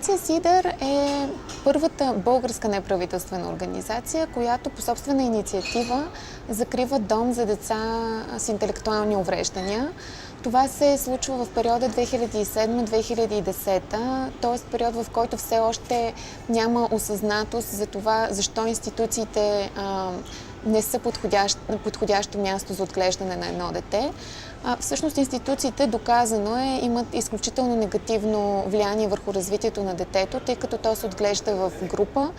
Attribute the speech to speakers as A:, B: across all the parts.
A: Фондация Сидър е първата българска неправителствена организация, която по собствена инициатива закрива дом за деца с интелектуални увреждания. Това се случва в периода 2007-2010, т.е. период, в който все още няма осъзнатост за това, защо институциите не са подходящо място за отглеждане на едно дете. Всъщност институциите, доказано е, имат изключително негативно влияние върху развитието на детето, тъй като то се отглежда в група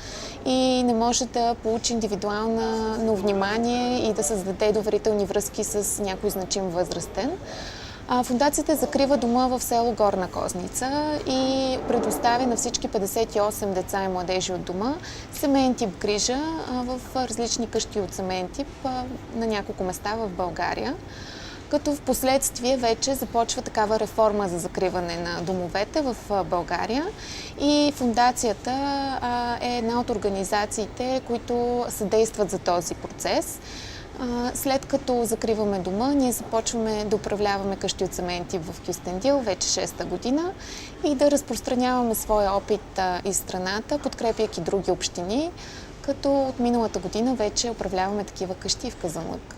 A: и не може да получи индивидуално внимание и да създаде доверителни връзки с някой значим възрастен. Фондацията закрива дома в село Горна Козница и предоставя на всички 58 деца и младежи от дома семейен тип грижа в различни къщи от семейен тип на няколко места в България. Като в последствие вече започва такава реформа за закриване на домовете в България и фондацията е една от организациите, които съдействат за този процес. След като закриваме дома, ние започваме да управляваме къщи от семейен тип в Кюстендил, вече 6-та година, и да разпространяваме своя опит из страната, подкрепяйки други общини, като от миналата година вече управляваме такива къщи в Казанлък.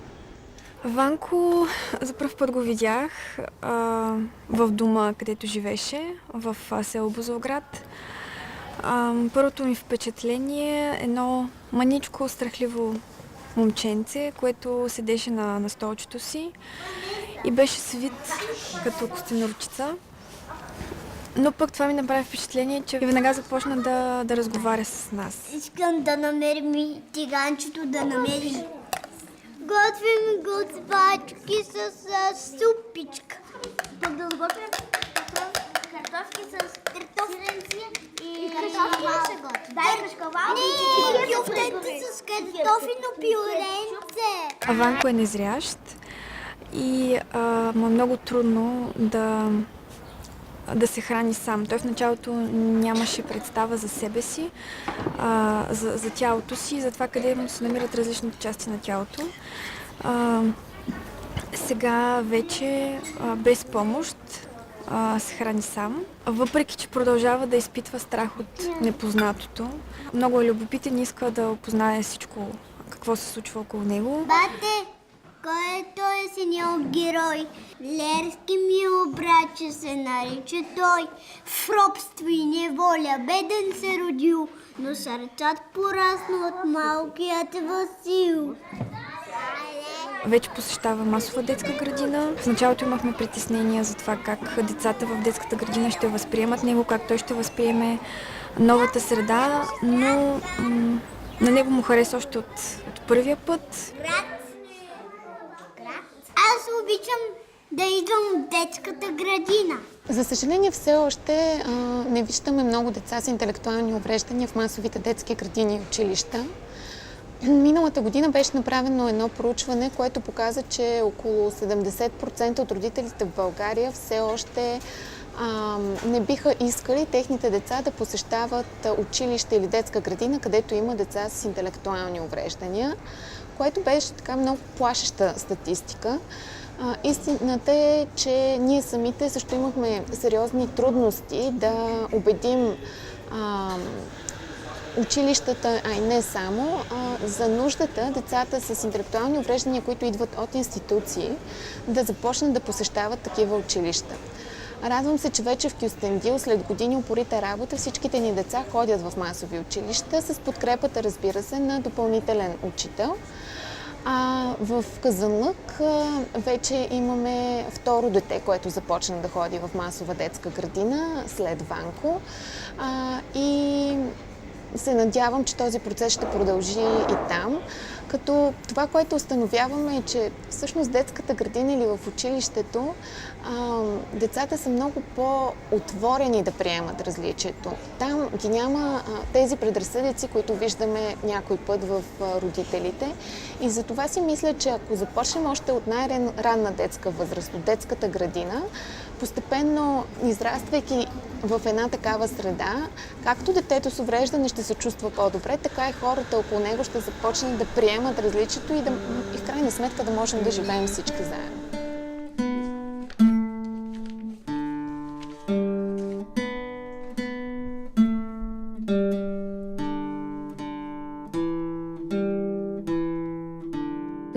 B: Ванко за пръв път го видях в дома, където живеше, в село Бузлуград. Първото ми впечатление е едно маничко, страхливо момченце, което седеше на столчето си и беше свит като костенурчица. Но пък това ми направи впечатление, че веднага започна да разговаря с нас.
C: Искам да намерим и тиганчето, да намерим. Готвим готвачки с супичка. Пък да готвим картофки с сиренци и картофки се готви. Дай кашкавал. Не, кюфтенци с картофино пюренце.
B: Ванко е незрящ и му е много трудно да се храни сам. Той в началото нямаше представа за себе си, за тялото си, за това къде му се намират различните части на тялото. Сега вече без помощ се храни сам, въпреки че продължава да изпитва страх от непознатото. Много е любопитен и иска да опознае всичко, какво се случва около него.
C: Бате, кой е той синьор герой? Лерски ми обраче се нарича той. В робство и неволя беден се родил, но сърцат порасна от малкият Васил.
B: Вече посещава масова детска градина. В началото имахме притеснения за това как децата в детската градина ще възприемат него, как той ще възприеме новата среда, но на него му хареса още от първия път.
C: Аз обичам да идвам в детската градина.
A: За съжаление, все още не виждаме много деца с интелектуални увреждания в масовите детски градини и училища. Миналата година беше направено едно проучване, което показа, че около 70% от родителите в България все още не биха искали техните деца да посещават училище или детска градина, където има деца с интелектуални увреждания, което беше така много плашеща статистика. Истината е, че ние самите също имахме сериозни трудности да убедим училищата, а и не само, за нуждата децата с интелектуални увреждания, които идват от институции, да започнат да посещават такива училища. Радвам се, че вече в Кюстендил след години упорита работа всичките ни деца ходят в масови училища с подкрепата, разбира се, на допълнителен учител. В Казанлък вече имаме второ дете, което започна да ходи в масова детска градина след Ванко. И се надявам, че този процес ще продължи и там. Като това, което установяваме е, че всъщност детската градина или в училището децата са много по-отворени да приемат различието. Там ги няма тези предразсъдици, които виждаме някой път в родителите. И затова си мисля, че ако започнем още от най-ранна детска възраст, от детската градина, постепенно израствайки в една такава среда, както детето с увреждане ще се чувства по-добре, така и хората около него ще започнат да приемат различието и в крайна сметка да можем да живеем всички заедно.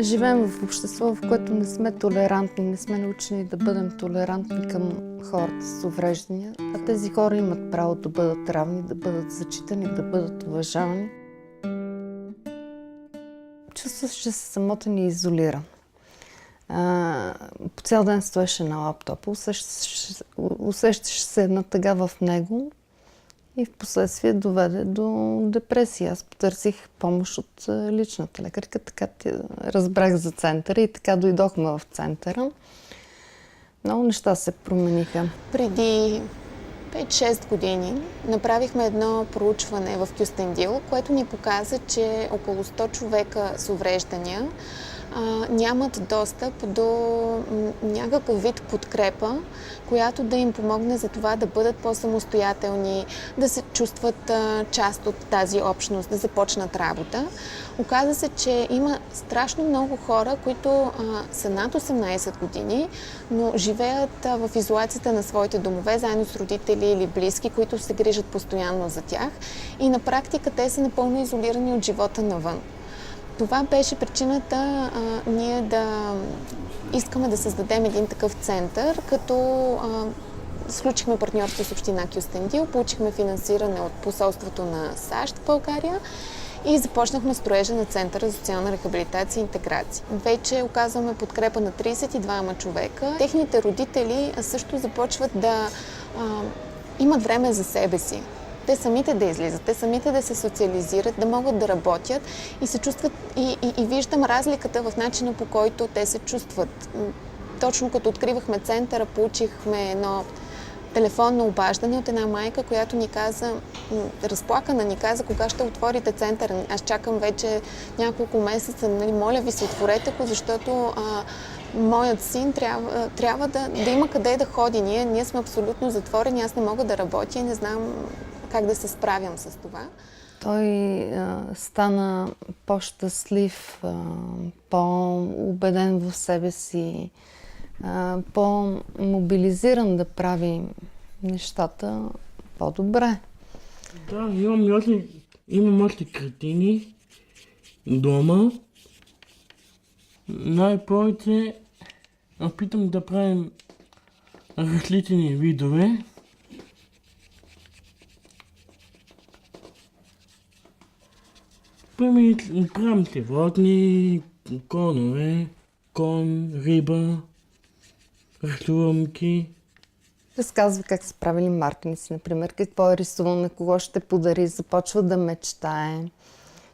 D: живеем в общество, в което не сме толерантни, не сме научени да бъдем толерантни към хората с увреждания, а тези хора имат право да бъдат равни, да бъдат зачитани, да бъдат уважавани. Чувстваш, че се самотен и изолиран. По цял ден стоеше на лаптопа, усещаш се една тъга в него и в последствие доведе до депресия. Аз потърсих помощ от личната лекарка, така разбрах за центъра и така дойдохме в центъра. Много неща се промениха.
A: Преди 5-6 години направихме едно проучване в Кюстендил, което ни показа, че около 100 човека с увреждания нямат достъп до някакъв вид подкрепа, която да им помогне за това да бъдат по-самостоятелни, да се чувстват част от тази общност, да започнат работа. Оказа се, че има страшно много хора, които са над 18 години, но живеят в изолацията на своите домове, заедно с родители или близки, които се грижат постоянно за тях. И на практика те са напълно изолирани от живота навън. Това беше причината ние да искаме да създадем един такъв център, като сключихме партньорство с община Кюстендил, получихме финансиране от посолството на САЩ в България и започнахме строежа на Центъра за социална рехабилитация и интеграция. Вече оказваме подкрепа на 32 човека. Техните родители също започват да имат време за себе си. Те самите да излизат, те самите да се социализират, да могат да работят и се чувстват и виждам разликата в начина, по който те се чувстват. Точно като откривахме центъра, получихме едно телефонно обаждане от една майка, която ни каза, разплакана ни каза, кога ще отворите центъра. Аз чакам вече няколко месеца, нали, моля ви се, отворете го, защото моят син трябва да има къде да ходи. Ние сме абсолютно затворени, аз не мога да работя и не знам как да се справям с това.
D: Той стана по-щастлив, по-убеден в себе си, по-мобилизиран да прави нещата по-добре.
E: Да, имам още картини дома. Най-повече опитам да правим различни видове. Правим животни, конове, кон, риба, рисувам ги.
D: Разказва как са правили мартеници, например, какво е рисувал, на кого ще подари, започва да мечтае,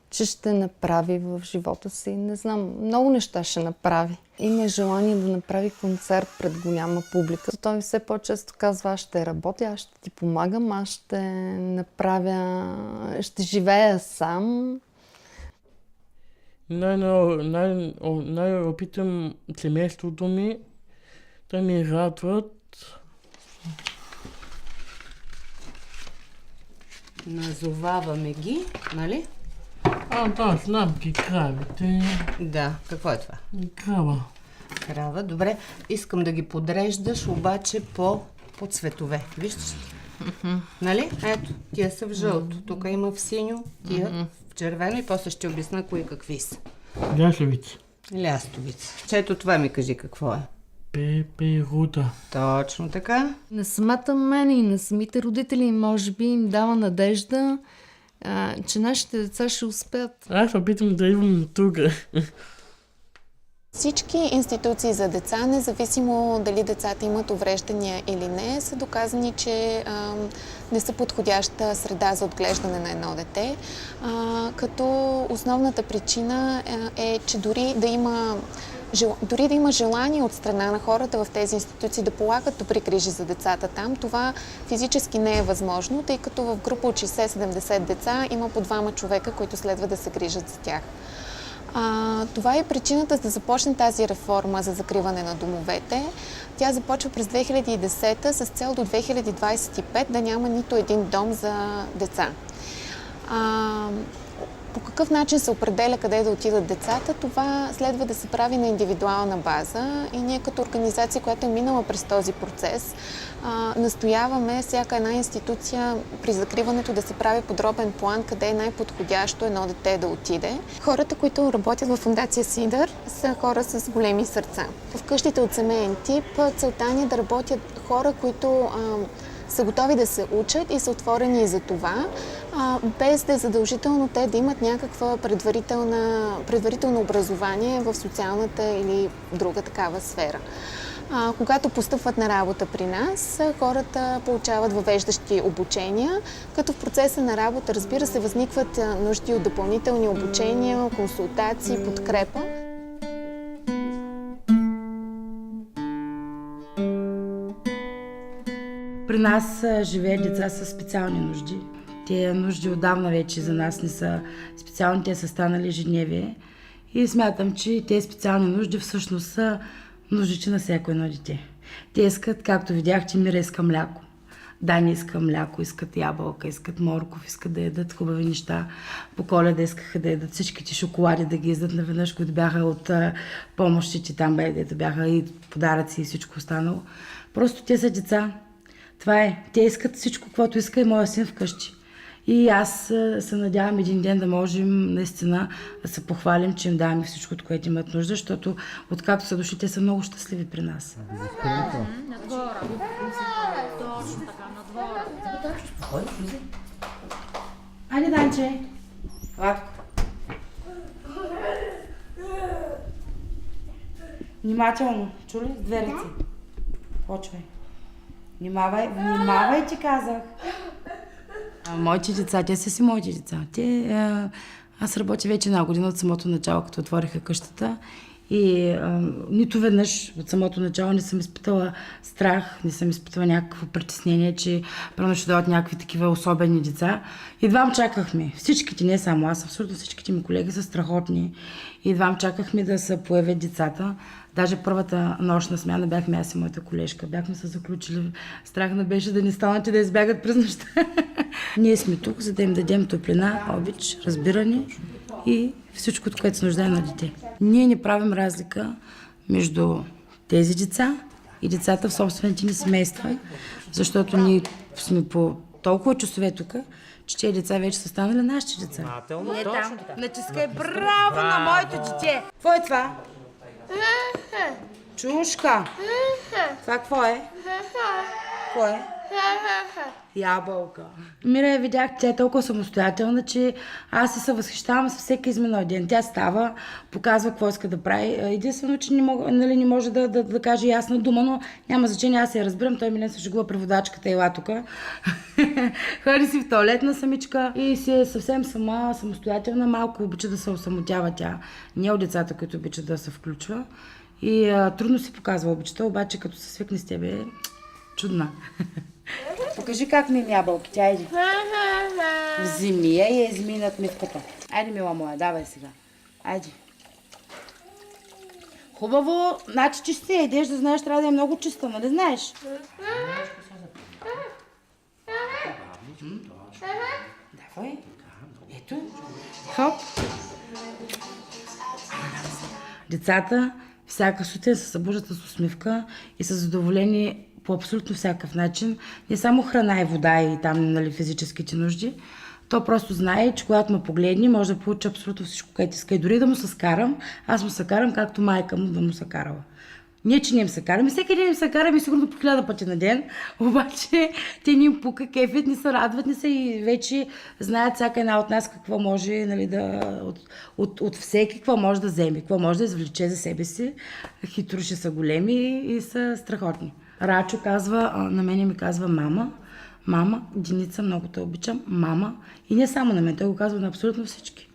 D: че ще направи в живота си. Не знам, много неща ще направи. Има желание да направи концерт пред голяма публика. Той все по-често казва, аз ще работя, аз ще ти помагам, аз ще направя, ще живея сам.
E: Най-опитам семейството ми да ми радват.
F: Назоваваме ги, нали?
E: Да, знам ги, кравите.
F: Да, какво е това?
E: Крава.
F: Крава, добре. Искам да ги подреждаш, обаче по цветове. Виждаш ли? Нали? Ето, тия са в жълто. Тук има в синьо, тия в червено и после ще обясна кои какви са.
E: Лясовица.
F: Лястовица. Чето това ми кажи какво е.
E: Пеперуда.
F: Точно така.
D: На самата мен и на самите родители, може би, им дава надежда, че нашите деца ще успеят.
E: Аз опитам да идвам тук.
A: Всички институции за деца, независимо дали децата имат увреждания или не, са доказани, че не са подходяща среда за отглеждане на едно дете. Като основната причина е, че дори да има желание от страна на хората в тези институции да полагат добри грижи за децата там, това физически не е възможно, тъй като в група от 60-70 деца има по 2 човека, които следва да се грижат за тях. Това е причината да започне тази реформа за закриване на домовете. Тя започва през 2010 с цел до 2025 да няма нито един дом за деца. По какъв начин се определя къде да отидат децата, това следва да се прави на индивидуална база и ние като организация, която е минала през този процес, настояваме всяка една институция при закриването да се прави подробен план къде е най-подходящо едно дете да отиде. Хората, които работят в фондация Сидър, са хора с големи сърца. В къщите от семейен тип целта ни е да работят хора, които са готови да се учат и са отворени за това, без да е задължително те да имат някаква предварително образование в социалната или друга такава сфера. Когато постъпват на работа при нас, хората получават въвеждащи обучения, като в процеса на работа, разбира се, възникват нужди от допълнителни обучения, консултации, подкрепа.
G: При нас живеят деца с специални нужди. Те нужди отдавна вече за нас не са специални, те са станали ежедневие. И смятам, че тези специални нужди всъщност са нуждите на всяко едно дете. Те искат, както видяхте, Мира иска мляко. Дани иска мляко, искат ябълка, искат морков, искат да ядат хубави неща. По Коледа искаха да ядат всичките шоколади, да ги издат наведнъж, които бяха от помощите там, дето бяха и подаръци и всичко останало. Просто те са деца. Това е. Те искат всичко, което иска и моя син вкъщи. И аз се надявам един ден да можем наистина да се похвалим, че им даваме всичко, от което имат нужда, защото откакто са дошли, те са много щастливи при нас.
H: На двора. Точно така, на двора.
G: Айде, Данче. Ладко. Внимателно. Чули? С две ръце. Почвай. Внимавай, ти казах. Моите деца, те са си моите деца. Аз работя вече една година от самото начало, като отвориха къщата. И нито веднъж от самото начало не съм изпитала страх, не съм изпитала някакво притеснение, че прямо ще дойдат някакви такива особени деца. Едвам чакахме. Всичките, не само аз, абсолютно всичките ми колеги са страхотни. Едвам чакахме да се появят децата. Даже първата нощна смяна бяхме аз и моята колежка. Бяхме се заключили. Страх не беше да не станат и да избягат през нощта. Ние сме тук, за да им дадем топлина, обич, разбиране и всичко, от което се нуждае на дете. Ние не правим разлика между тези деца и децата в собствените ни семейства, защото ние сме по толкова часове тук, че тези деца вече са станали нашите деца. Не там. Натискай браво на моето дете! Какво е това? Чушка! Това какво е? Какво е? Ябълка. Мира я видях, тя е толкова самостоятелна, че аз се възхищавам с всеки изминал ден. Тя става, показва какво иска да прави. Единствено, че не може да каже ясна дума, но няма значение, аз я разбирам. Той Милен се шегува преводачката, ела тук. Ходи си в тоалетна самичка и си е съвсем самостоятелна. Малко обича да се осамотява тя. Не от децата, които обичат да се включва. И трудно си показва обичата, обаче като се свикне с тебе, чудна. Покажи как ми ябълки, тя иди. Вземи я и изми над мивката. Айде, мила моя, давай сега. Айде. Хубаво, значи че ще се едеш, да знаеш, трябва да е много чиста, нали знаеш? Давай. Ето. Хоп. Децата всяка сутрин се събуждат с усмивка и са задоволени по абсолютно всякакъв начин. Не само храна и вода и там, нали, физическите нужди. То просто знае, че когато ме погледне, може да получи абсолютно всичко, което иска. И дори да му се скарам, аз му се карам, както майка му да му се карала. Не, че не им се караме. Всеки ден им се караме сигурно по 1000 пъти на ден. Обаче те ни им пука, кефят, не се радват, не са и вече знаят всяка една от нас какво може, нали, от всеки какво може да вземе, какво може да извлече за себе си. Хитруши са големи и са страхотни. Рачо казва, на мене ми казва мама, Деница, много те обичам, мама. И не само на мен, той го казва на абсолютно всички.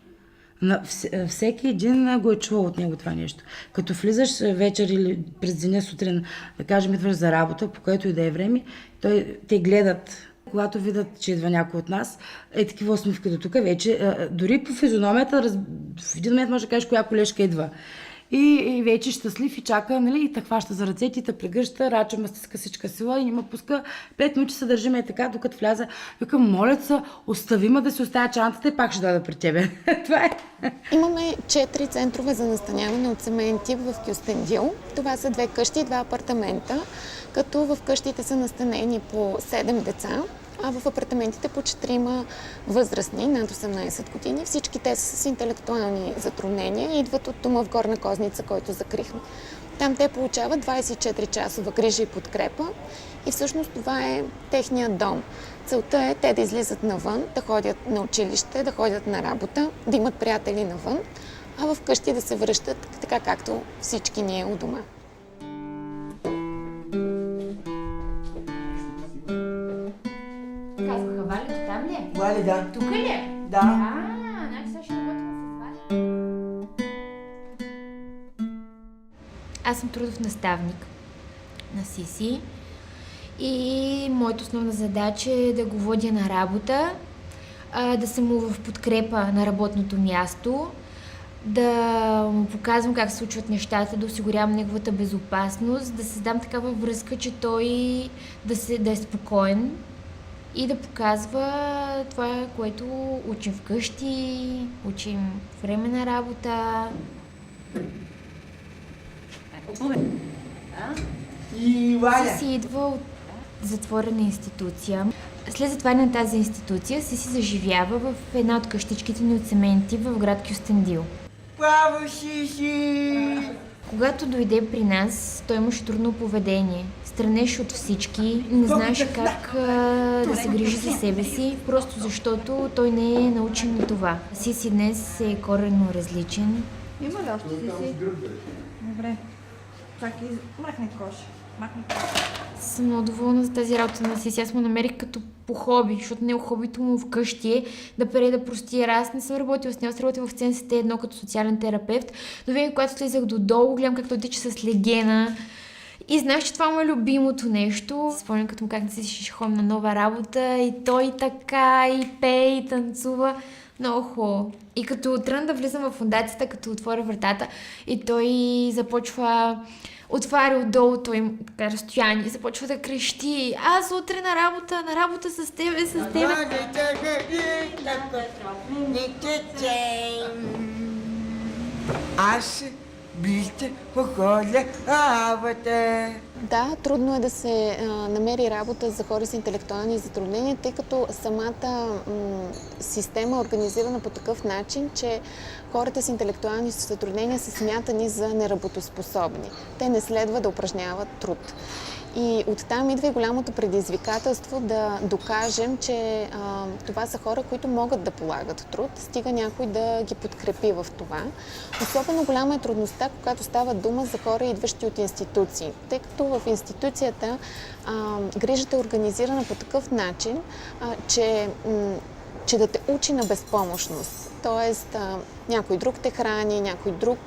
G: Всеки един го е чувал от него това нещо. Като влизаш вечер или през деня сутрин, да кажем, идваш за работа, по което и да е време, те гледат, когато видят, че идва някой от нас, такива усмивки до тук вече, дори по физиономията, в един момент може да кажеш коя колежка идва. и вече щастлив и чака, нали, и те хваща за ръцете, и те прегръща, рача ме стиска всичка сила и не ме пуска. 5 минути се държиме и така, докато вляза. Викам, моля се, остави ме да си оставя чантата и пак ще дойда при тебе. Това е.
A: Имаме 4 центрове за настаняване от семейен тип в Кюстендил. Това са 2 къщи и 2 апартамента, като в къщите са настанени по 7 деца, а в апартаментите по 4 възрастни над 18 години. Всички те са с интелектуални затруднения и идват от дома в Горна Козница, който закрихме. Там те получават 24-часова грижа и подкрепа и всъщност това е техният дом. Целта е те да излизат навън, да ходят на училище, да ходят на работа, да имат приятели навън, а вкъщи да се връщат така както всички ние у дома.
H: Казваха, Валя, там ли е?
I: Валя, да.
H: Тук ли е?
I: Да.
H: Значи сега ще работим с Валя. Аз съм трудов наставник на Сиси и моята основна задача е да го водя на работа, да съм му в подкрепа на работното място, да му показвам как се случват нещата, да осигурявам неговата безопасност, да създам такава връзка, че той да е спокоен и да показва това, което учим вкъщи, учим време на работа.
I: И Валя.
H: Сиси идва от затворена институция. След затваряне на тази институция Сиси заживява в една от къщичките ни от семейен тип в град Кюстендил.
I: Браво, Сиси!
H: Когато дойде при нас, той имаше трудно поведение. Странеше от всички, не знаеше как да се грижи за себе си, просто защото той не е научен на това. Сиси днес е коренно различен.
B: Има ли още Сиси? Добре. Чакай, махни кош.
H: Съм много доволна за тази работа на Сиси. Аз му намерих като по хоби, защото не хобито му вкъщи е да пере, да простира. Аз не съм работила с него, аз работила в ЦНСТ едно като социален терапевт. Но винаги, когато слизах додолу, гледам как той тича с легена. И знаеш, че това му е любимото нещо. Спомням като му как да си ще ходим на нова работа и той така, и пее, и танцува. Много хубаво. И като тръгна да влизам в фондацията, като отворя вратата и той отваря отдолу той така разстояние, започва да крещи. Аз утре на работа с тебе, с тебе.
I: Аз бихте походя работа.
A: Да, трудно е да се намери работа за хора с интелектуални затруднения, тъй като самата система е организирана по такъв начин, че хората с интелектуални затруднения са смятани за неработоспособни. Те не следва да упражняват труд. И оттам идва и голямото предизвикателство да докажем, че това са хора, които могат да полагат труд, стига някой да ги подкрепи в това. Особено голяма е трудността, когато става дума за хора, идващи от институции, тъй като в институцията грижата е организирана по такъв начин, че да те учи на безпомощност. Тоест, някой друг те храни, някой друг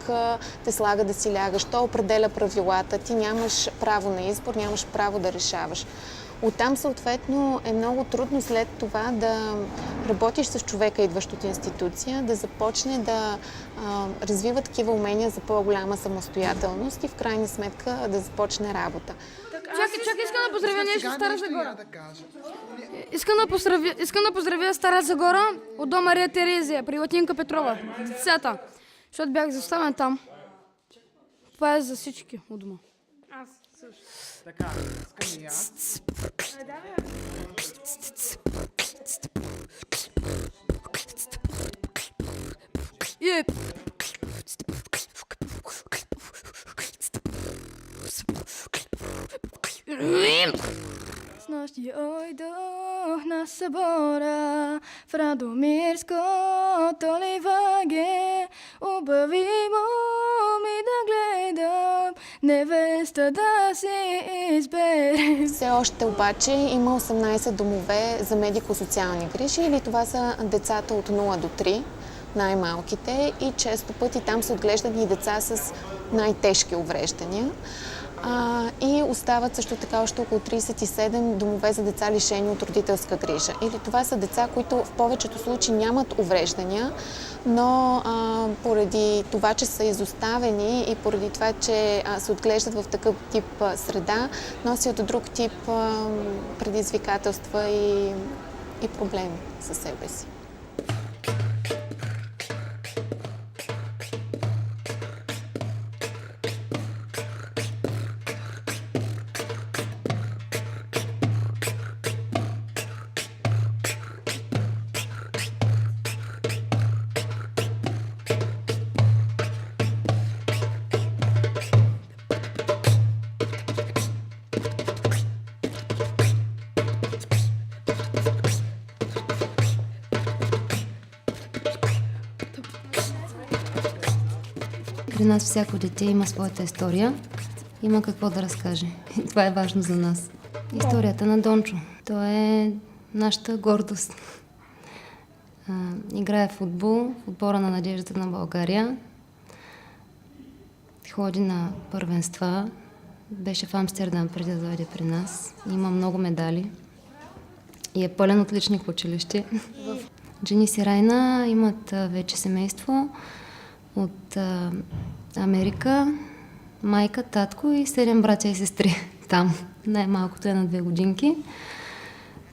A: те слага да си лягаш, той определя правилата, ти нямаш право на избор, нямаш право да решаваш. Оттам съответно е много трудно след това да работиш с човека, идващ от институция, да започне да развива такива умения за по-голяма самостоятелност и в крайна сметка да започне работа.
J: Чакай, искам да поздравя нещо в Стара Загора. Искам да поздравя Стара Загора от дома Мария Терезия при Латинка Петрова, децата, защото бях заставен там. Това е за всички у дома. Аз също. Така, искам и аз. С нощи ойдох на събора в Радомирското ливаге, убави моми да гледам, невеста да си избере.
A: Все още обаче има 18 домове за медико-социални грижи, или това са децата от 0 до 3, най-малките, и често пъти там се отглеждат и деца с най-тежки увреждания. И остават също така още около 37 домове за деца лишени от родителска грижа. Или това са деца, които в повечето случаи нямат увреждания, но поради това, че са изоставени и поради това, че се отглеждат в такъв тип среда, носят друг тип предизвикателства и проблеми със себе си.
K: При нас всяко дете има своята история, има какво да разкаже. И това е важно за нас. Историята на Дончо. Той е нашата гордост. Играе в футбол, в отбора на надеждата на България. Ходи на първенства. Беше в Амстердам преди да дойде при нас. Има много медали. И е пълен отличник в училище. Дженис и Райна имат вече семейство от Америка, майка, татко и 7 братя и сестри там. Най-малкото е на 2 годинки.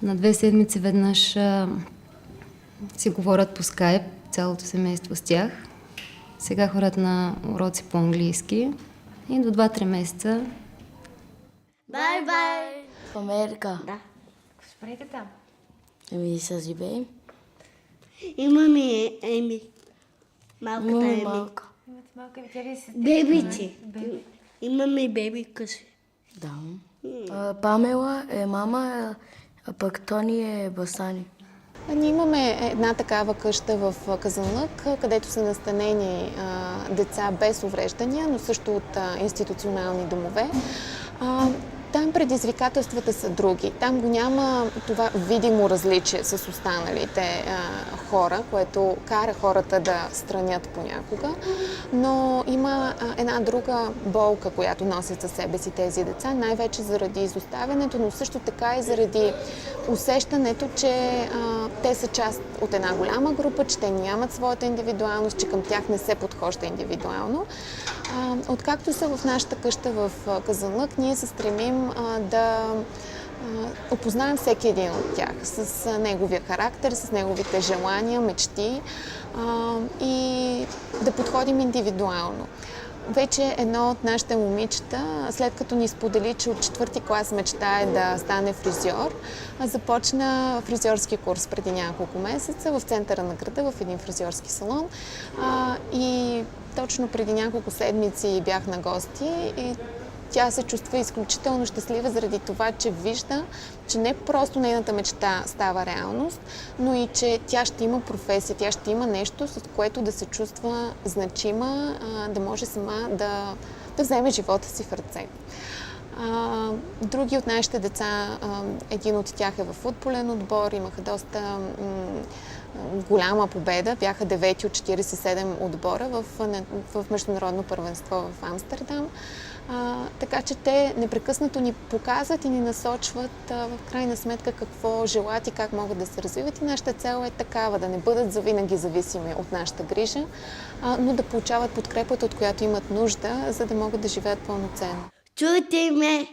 K: На 2 седмици веднъж си говорят по скайп, цялото семейство с тях. Сега ходят на уроци по английски и до 2-3 месеца.
C: Бай-бай!
L: В Америка.
C: Да.
H: Какво правите там?
L: Ами се живеем.
C: Имаме Еми. Малката
L: Имаме
C: Еми.
L: малка.
H: Имате малка ви си.
C: Бебиче. Имаме беби къси.
L: Да. Памела е мама, а пък Тони е басани.
A: Ние имаме една такава къща в Казанлък, където са настанени деца без увреждания, но също от институционални домове. Там предизвикателствата са други. Там го няма това видимо различие с останалите хора, което кара хората да странят понякога, но има една друга болка, която носят със себе си тези деца, най-вече заради изоставянето, но също така и заради усещането, че те са част от една голяма група, че те нямат своята индивидуалност, че към тях не се подхожда индивидуално. Откакто са в нашата къща в Казанлък, ние се стремим да опознаем всеки един от тях с неговия характер, с неговите желания, мечти и да подходим индивидуално. Вече едно от нашите момичета, след като ни сподели, че от 4-ти клас мечтае да стане фризьор, започна фризьорски курс преди няколко месеца в центъра на града, в един фризьорски салон. И точно преди няколко седмици бях на гости и тя се чувства изключително щастлива заради това, че вижда, че не просто нейната мечта става реалност, но и че тя ще има професия, тя ще има нещо, с което да се чувства значима, да може сама да вземе живота си в ръце. Други от нашите деца, един от тях е във футболен отбор, имаха доста голяма победа, бяха 9 от 47 отбора в международно първенство в Амстердам. Така че те непрекъснато ни показват и ни насочват в крайна сметка какво желаят и как могат да се развиват. И нашата цел е такава, да не бъдат завинаги зависими от нашата грижа, но да получават подкрепата, от която имат нужда, за да могат да живеят пълноценно.
C: Чуйте ме!